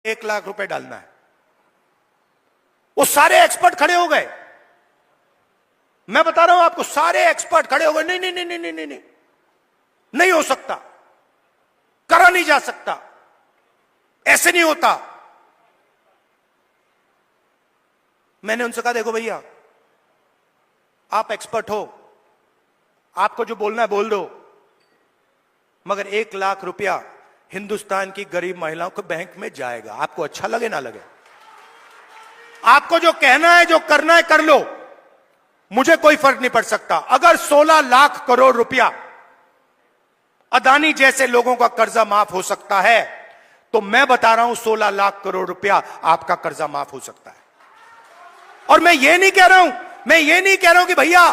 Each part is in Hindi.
1 लाख रुपए डालना है। वो सारे एक्सपर्ट खड़े हो गए, मैं बता रहा हूं आपको, सारे एक्सपर्ट खड़े हो गए, नहीं नहीं नहीं नहीं नहीं नहीं नहीं, नहीं हो सकता, करा नहीं जा सकता, ऐसे नहीं होता। मैंने उनसे कहा देखो भैया, आप एक्सपर्ट हो, आपको जो बोलना है बोल दो, मगर 1 लाख रुपया हिंदुस्तान की गरीब महिलाओं के बैंक में जाएगा, आपको अच्छा लगे ना लगे। आपको जो कहना है, जो करना है कर लो, मुझे कोई फर्क नहीं पड़ सकता। अगर 16 लाख करोड़ रुपया अदानी जैसे लोगों का कर्जा माफ हो सकता है, तो मैं बता रहा हूं 16 लाख करोड़ रुपया आपका कर्जा माफ हो सकता है। और मैं ये नहीं कह रहा हूं कि भैया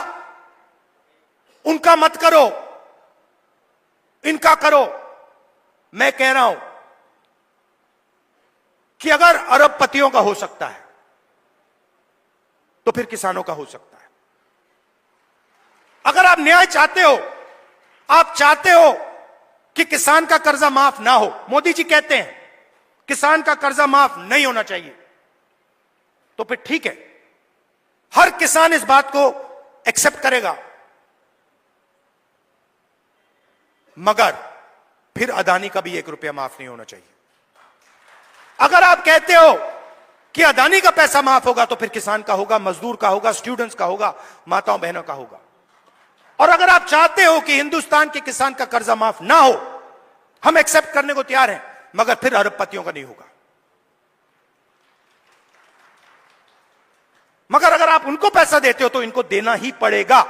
उनका मत करो, इनका करो। मैं कह रहा हूं कि अगर अरबपतियों का हो सकता है तो फिर किसानों का हो सकता है। अगर आप न्याय चाहते हो, आप चाहते हो कि किसान का कर्जा माफ ना हो, मोदी जी कहते हैं किसान का कर्जा माफ नहीं होना चाहिए, तो फिर ठीक है, हर किसान इस बात को एक्सेप्ट करेगा, मगर फिर अदानी का भी 1 रुपया माफ नहीं होना चाहिए। अगर आप कहते हो कि अदानी का पैसा माफ होगा, तो फिर किसान का होगा, मजदूर का होगा, स्टूडेंट्स का होगा, माताओं बहनों का होगा। और अगर आप चाहते हो कि हिंदुस्तान के किसान का कर्जा माफ ना हो, हम एक्सेप्ट करने को तैयार हैं, मगर फिर अरबपतियों का नहीं होगा। मगर अगर आप उनको पैसा देते हो तो इनको देना ही पड़ेगा।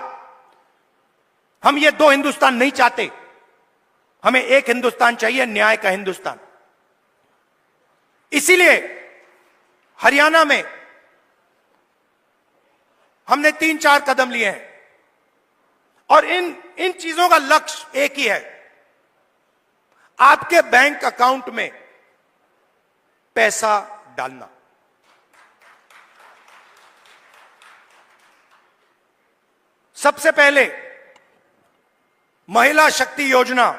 हम ये 2 हिंदुस्तान नहीं चाहते, हमें एक हिंदुस्तान चाहिए, न्याय का हिंदुस्तान। इसीलिए हरियाणा में हमने 3-4 कदम लिए हैं, और इन चीजों का लक्ष्य एक ही है, आपके बैंक अकाउंट में पैसा डालना। सबसे पहले महिला शक्ति योजना,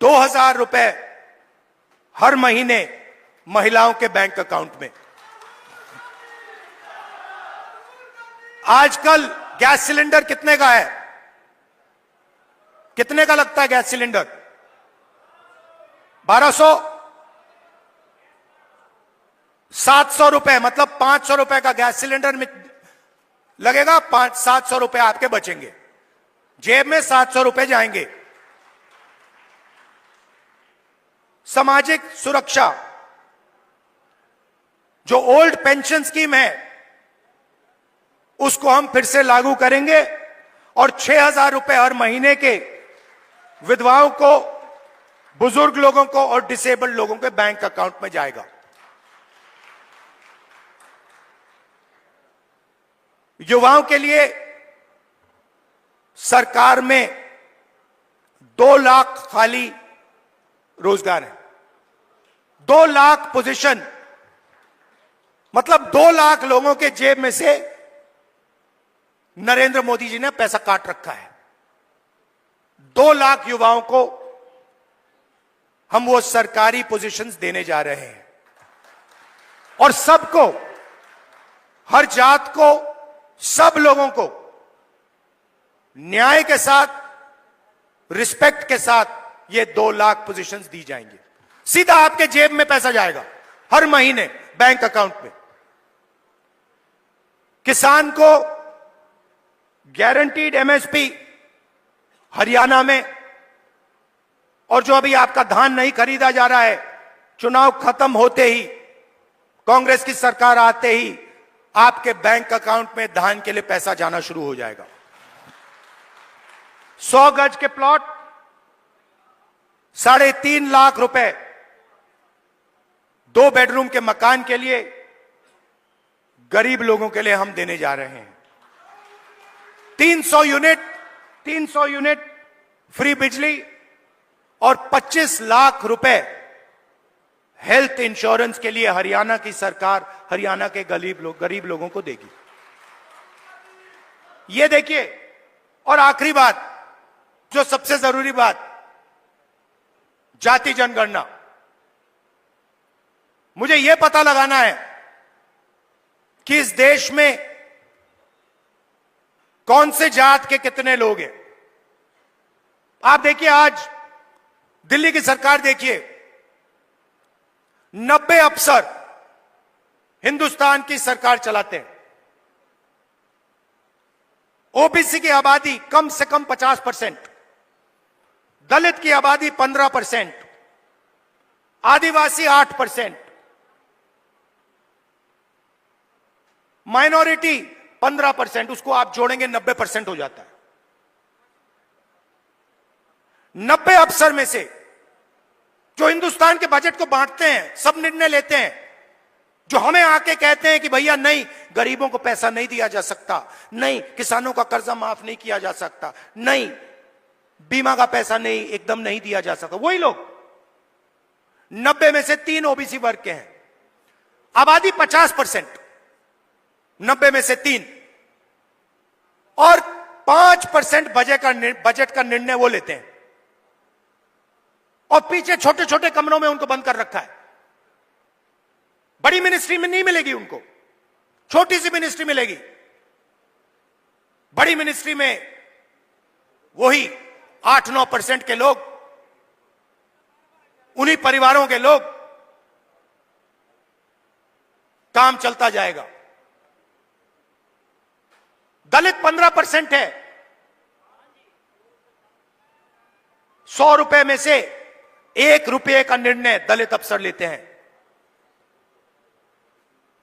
2000 रुपए हर महीने महिलाओं के बैंक अकाउंट में। आजकल गैस सिलेंडर कितने का है? कितने का लगता है गैस सिलेंडर? 1200, 700 रुपए, मतलब 500 रुपए का गैस सिलेंडर में लगेगा, 700 रुपए आपके बचेंगे, जेब में 700 रुपए जाएंगे। सामाजिक सुरक्षा, जो ओल्ड पेंशन स्कीम है, उसको हम फिर से लागू करेंगे, और 6000 रुपए हर महीने के विधवाओं को, बुजुर्ग लोगों को और डिसेबल्ड लोगों के बैंक अकाउंट में जाएगा। युवाओं के लिए सरकार में 2 लाख खाली रोजगार है, 2 लाख पोजीशन, मतलब 2 लाख लोगों के जेब में से नरेंद्र मोदी जी ने पैसा काट रखा है। 2 लाख युवाओं को हम वो सरकारी पोजीशंस देने जा रहे हैं, और सबको, हर जात को, सब लोगों को न्याय के साथ, रिस्पेक्ट के साथ ये 2 लाख पोजीशंस दी जाएंगी। सीधा आपके जेब में पैसा जाएगा हर महीने बैंक अकाउंट में। किसान को गारंटीड एमएसपी हरियाणा में, और जो अभी आपका धान नहीं खरीदा जा रहा है, चुनाव खत्म होते ही, कांग्रेस की सरकार आते ही आपके बैंक अकाउंट में धान के लिए पैसा जाना शुरू हो जाएगा। 100 गज के प्लॉट 3.5 लाख रुपए, 2 बेडरूम के मकान के लिए गरीब लोगों के लिए हम देने जा रहे हैं। 300 यूनिट फ्री बिजली, और 25 लाख रुपए हेल्थ इंश्योरेंस के लिए हरियाणा की सरकार हरियाणा के गरीब लोगों को देगी। ये देखिए, और आखिरी बात, जो सबसे जरूरी बात, जाति जनगणना। मुझे यह पता लगाना है कि इस देश में कौन से जात के कितने लोग हैं। आप देखिए, आज दिल्ली की सरकार देखिए, 90 अफसर हिंदुस्तान की सरकार चलाते हैं। ओबीसी की आबादी कम से कम 50%, दलित की आबादी 15%, आदिवासी 8%, माइनॉरिटी 15%, उसको आप जोड़ेंगे 90% हो जाता है। 90 अफसर में से जो हिंदुस्तान के बजट को बांटते हैं, सब निर्णय लेते हैं, जो हमें आके कहते हैं कि भैया नहीं, गरीबों को पैसा नहीं दिया जा सकता, नहीं किसानों का कर्जा माफ नहीं किया जा सकता, नहीं बीमा का पैसा नहीं एकदम नहीं दिया जा सकता, वही लोग 90 में से 3 ओबीसी वर्ग के हैं। आबादी 50%, 90 में से 3, और 5% बजट का निर्णय वो लेते हैं, और पीछे छोटे छोटे कमरों में उनको बंद कर रखा है। बड़ी मिनिस्ट्री में नहीं मिलेगी उनको, छोटी सी मिनिस्ट्री मिलेगी। बड़ी मिनिस्ट्री में वही 8-9% के लोग, उन्हीं परिवारों के लोग, काम चलता जाएगा। दलित 15% है। 100 रुपए में से 1 रुपये का निर्णय दलित अफसर लेते हैं।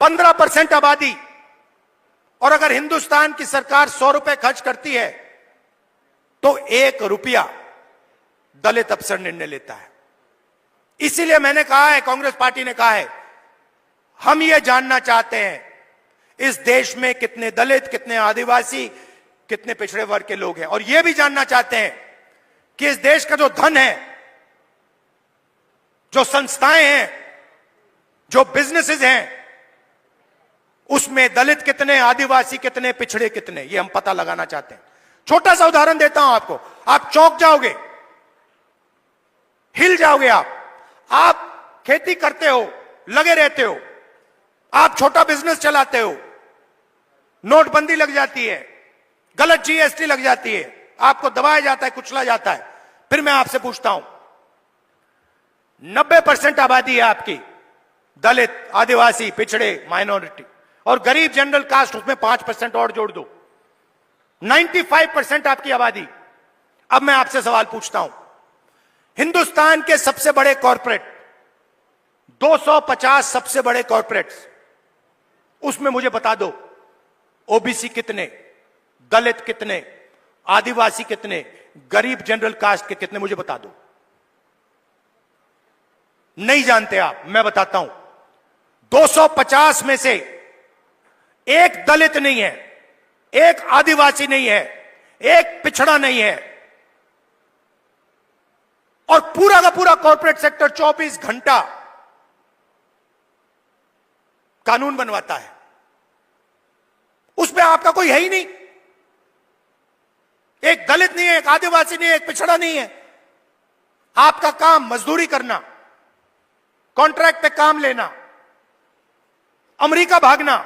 15% आबादी, और अगर हिंदुस्तान की सरकार 100 रुपए खर्च करती है तो 1 रुपया दलित अफसर निर्णय लेता है। इसीलिए मैंने कहा है, कांग्रेस पार्टी ने कहा है, हम ये जानना चाहते हैं इस देश में कितने दलित, कितने आदिवासी, कितने पिछड़े वर्ग के लोग हैं, और यह भी जानना चाहते हैं कि इस देश का जो धन है, जो संस्थाएं हैं, जो बिजनेसेस हैं, उसमें दलित कितने, आदिवासी कितने, पिछड़े कितने, ये हम पता लगाना चाहते हैं। छोटा सा उदाहरण देता हूं आपको, आप चौंक जाओगे, हिल जाओगे। आप खेती करते हो, लगे रहते हो, आप छोटा बिजनेस चलाते हो, नोटबंदी लग जाती है, गलत जीएसटी लग जाती है, आपको दबाया जाता है, कुचला जाता है। फिर मैं आपसे पूछता हूं, 90% आबादी है आपकी, दलित, आदिवासी, पिछड़े, माइनॉरिटी, और गरीब जनरल कास्ट, उसमें 5% और जोड़ दो, 95% आपकी आबादी। अब मैं आपसे सवाल पूछता हूं, हिंदुस्तान के सबसे बड़े कॉर्पोरेट, 250 सबसे बड़े कॉर्पोरेट्स, उसमें मुझे बता दो ओबीसी कितने, दलित कितने, आदिवासी कितने, गरीब जनरल कास्ट के कितने, मुझे बता दो। नहीं जानते आप, मैं बताता हूं। 250 में से एक दलित नहीं है, एक आदिवासी नहीं है, एक पिछड़ा नहीं है, और पूरा का पूरा कॉर्पोरेट सेक्टर 24 घंटा कानून बनवाता है। उसमें आपका कोई है ही नहीं, एक दलित नहीं है, एक आदिवासी नहीं है, एक पिछड़ा नहीं है। आपका काम मजदूरी करना, कॉन्ट्रैक्ट पे काम लेना, अमेरिका भागना,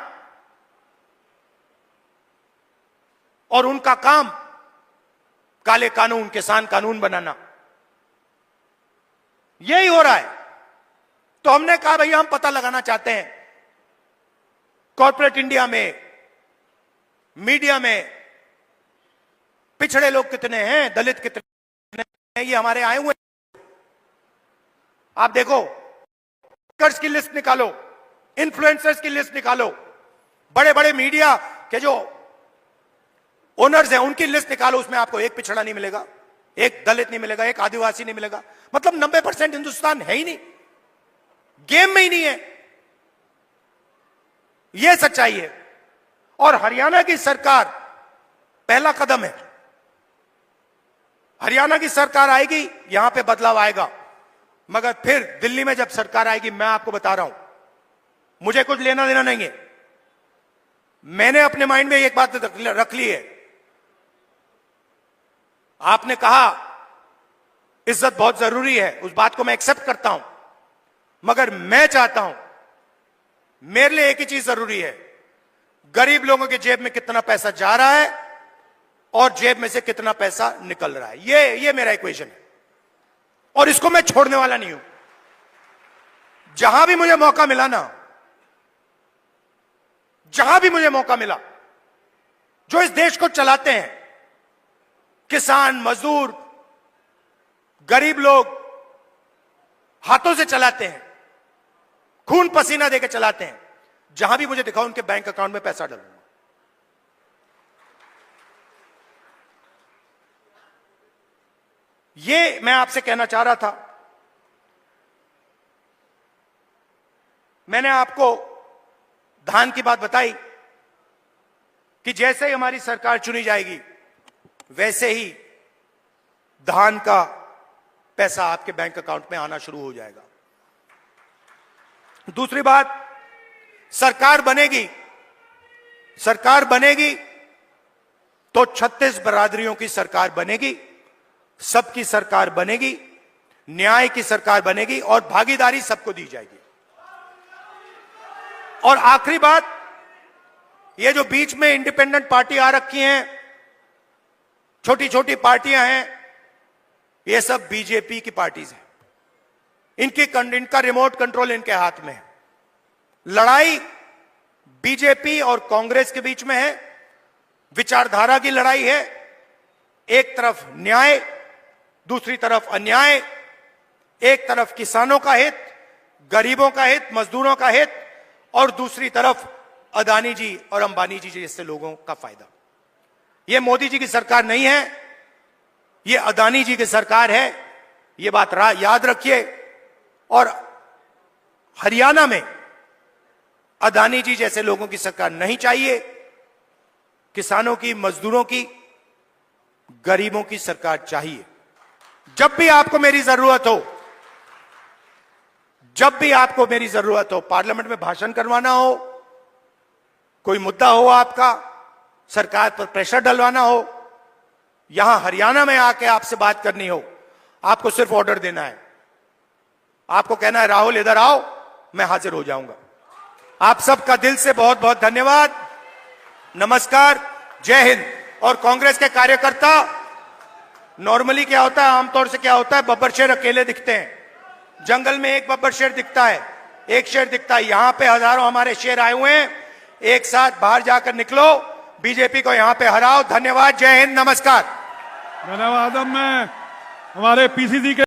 और उनका काम काले कानून, किसान कानून बनाना, यही हो रहा है। तो हमने कहा भैया हम पता लगाना चाहते हैं कॉर्पोरेट इंडिया में, मीडिया में पिछड़े लोग कितने हैं, दलित कितने हैं, ये हमारे आए हुए। आप देखो, स्पीकर्स की लिस्ट निकालो, इन्फ्लुएंसर्स की लिस्ट निकालो, बड़े बड़े मीडिया के जो ओनर्स हैं उनकी लिस्ट निकालो, उसमें आपको एक पिछड़ा नहीं मिलेगा, एक दलित नहीं मिलेगा, एक आदिवासी नहीं मिलेगा। मतलब 90% हिंदुस्तान है ही नहीं, गेम में ही नहीं है। यह सच्चाई है। और हरियाणा की सरकार पहला कदम है। हरियाणा की सरकार आएगी, यहां पे बदलाव आएगा, मगर फिर दिल्ली में जब सरकार आएगी, मैं आपको बता रहा हूं, मुझे कुछ लेना देना नहीं है। मैंने अपने माइंड में एक बात रख ली है। आपने कहा इज्जत बहुत जरूरी है, उस बात को मैं एक्सेप्ट करता हूं, मगर मैं चाहता हूं मेरे लिए एक ही चीज जरूरी है, गरीब लोगों के जेब में कितना पैसा जा रहा है और जेब में से कितना पैसा निकल रहा है। ये मेरा इक्वेशन है और इसको मैं छोड़ने वाला नहीं हूं। जहां भी मुझे मौका मिला ना, जहां भी मुझे मौका मिला, जो इस देश को चलाते हैं, किसान, मजदूर, गरीब लोग हाथों से चलाते हैं, खून पसीना देकर चलाते हैं, जहां भी मुझे दिखाओ उनके बैंक अकाउंट में पैसा डालूंगा। ये मैं आपसे कहना चाह रहा था। मैंने आपको धान की बात बताई कि जैसे ही हमारी सरकार चुनी जाएगी वैसे ही धान का पैसा आपके बैंक अकाउंट में आना शुरू हो जाएगा। दूसरी बात, सरकार बनेगी तो 36 बरादरियों की सरकार बनेगी, सबकी सरकार बनेगी, न्याय की सरकार बनेगी और भागीदारी सबको दी जाएगी। और आखिरी बात, ये जो बीच में इंडिपेंडेंट पार्टी आ रखी हैं, छोटी छोटी पार्टियां हैं, ये सब बीजेपी की पार्टीज हैं। इनका रिमोट कंट्रोल इनके हाथ में है। लड़ाई बीजेपी और कांग्रेस के बीच में है, विचारधारा की लड़ाई है। एक तरफ न्याय, दूसरी तरफ अन्याय, एक तरफ किसानों का हित, गरीबों का हित, मजदूरों का हित, और दूसरी तरफ अदानी जी और अंबानी जी जैसे लोगों का फायदा। यह मोदी जी की सरकार नहीं है, यह अदानी जी की सरकार है। यह बात याद रखिए। और हरियाणा में अदानी जी जैसे लोगों की सरकार नहीं चाहिए। किसानों की, मजदूरों की, गरीबों की सरकार चाहिए। जब भी आपको मेरी जरूरत हो, पार्लियामेंट में भाषण करवाना हो, कोई मुद्दा हो, आपका सरकार पर प्रेशर डलवाना हो, यहां हरियाणा में आके आपसे बात करनी हो, आपको सिर्फ ऑर्डर देना है। आपको कहना है राहुल इधर आओ, मैं हाजिर हो जाऊंगा। आप सबका दिल से बहुत बहुत धन्यवाद, नमस्कार, जय हिंद। और कांग्रेस के कार्यकर्ता, नॉर्मली क्या होता है, आमतौर से क्या होता है, बब्बर शेर अकेले दिखते हैं। जंगल में एक बब्बर शेर दिखता है, एक शेर दिखता है। यहां पे हजारों हमारे शेर आए हुए हैं। एक साथ बाहर जाकर निकलो, बीजेपी को यहां पे हराओ। धन्यवाद, जय हिंद, नमस्कार। धन्यवाद। मैं हमारे पीसीसी के